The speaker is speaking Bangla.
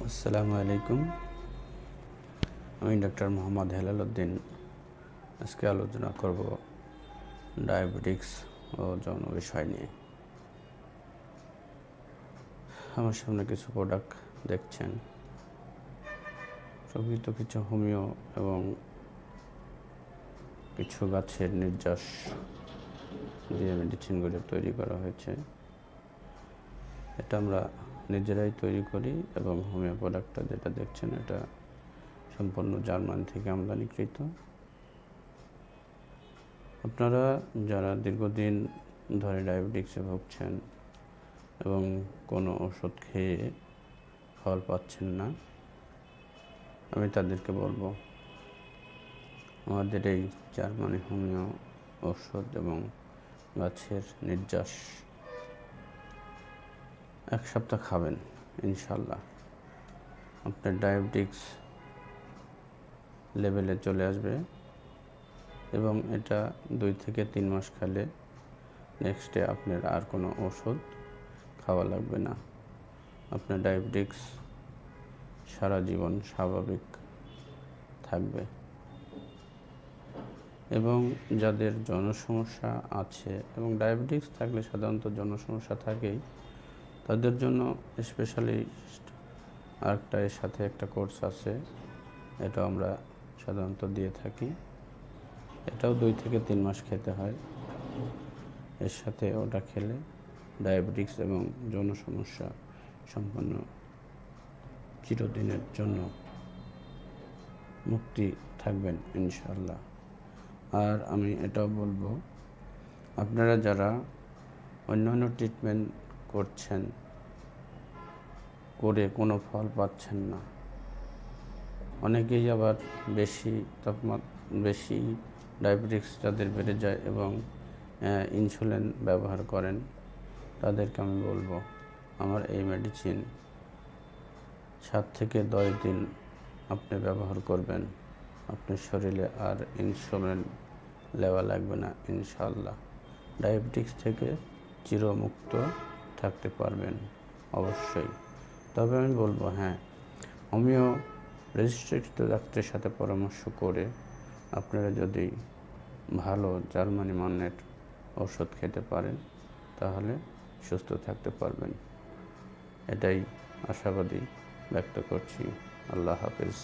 আসসালামু আলাইকুম। আমি ডক্টর মোহাম্মদ হেলাল উদ্দিন। আজকে আলোচনা করব ডায়াবেটিক্স ও যৌন বিষয় নিয়ে। আমার সামনে কিছু প্রোডাক্ট দেখছেন, প্রকৃত কিছু হোমিও এবং কিছু গাছের নির্যাস দিয়ে মেডিসিনগুলো তৈরি করা হয়েছে। এটা আমরা নিজেরাই তৈরি করি এবং হোমিও প্রোডাক্টটা যেটা দেখছেন এটা সম্পূর্ণ জার্মান থেকে আমদানিকৃত। আপনারা যারা দীর্ঘদিন ধরে ডায়াবেটিক্সে ভুগছেন এবং কোনো ওষুধ খেয়ে ফল পাচ্ছেন না, আমি তাদেরকে বলবো আমাদের এই জার্মানি হোমিও ওষুধ এবং গাছের নির্যাস 1 সপ্তাহ খাবেন, ইনশাল্লাহ আপনার ডায়াবেটিক্স লেভেলে চলে আসবে এবং এটা 2 থেকে 3 মাস খেলে নেক্সট ডে আপনার আর কোনো ওষুধ খাওয়া লাগবে না। আপনার ডায়াবেটিক্স সারা জীবন স্বাভাবিক থাকবে। এবং যাদের যৌন সমস্যা আছে, এবং ডায়াবেটিক্স থাকলে সাধারণত যৌন সমস্যা থাকেই, তাদের জন্য স্পেশালি আরেকটা এর সাথে একটা কোর্স আছে, এটা আমরা সাধারণত দিয়ে থাকি। এটাও 2 থেকে 3 মাস খেতে হয়। এর সাথে ওটা খেলে ডায়াবেটিক্স এবং যৌন সমস্যা সম্পূর্ণ চিরদিনের জন্য মুক্তি থাকবেন ইনশাআল্লাহ। আর আমি এটাও বলবো, আপনারা যারা অন্যান্য ট্রিটমেন্ট করছেন, করে কোনো ফল পাচ্ছেন না, অনেকেই আবার বেশি ডায়াবেটিক্স যাদের বেড়ে যায় এবং ইনসুলিন ব্যবহার করেন, তাদেরকে আমি বলবো আমার এই মেডিসিন 7 থেকে 10 দিন আপনি ব্যবহার করবেন, আপনার শরীরে আর ইনসুলিন নেওয়া লাগবে না ইনশাআল্লাহ। ডায়াবেটিক্স থেকে চিরমুক্ত থাকতে পারবেন অবশ্যই। তবে আমি বলবো, হোমিও রেজিস্ট্রেড ডাক্তারের সাথে পরামর্শ করে আপনারা যদি ভালো জার্মানি মানের ওষুধ খেতে পারেন তাহলে সুস্থ থাকতে পারবেন। এটাই আশাবাদী ব্যক্ত করছি। আল্লাহ হাফেজ।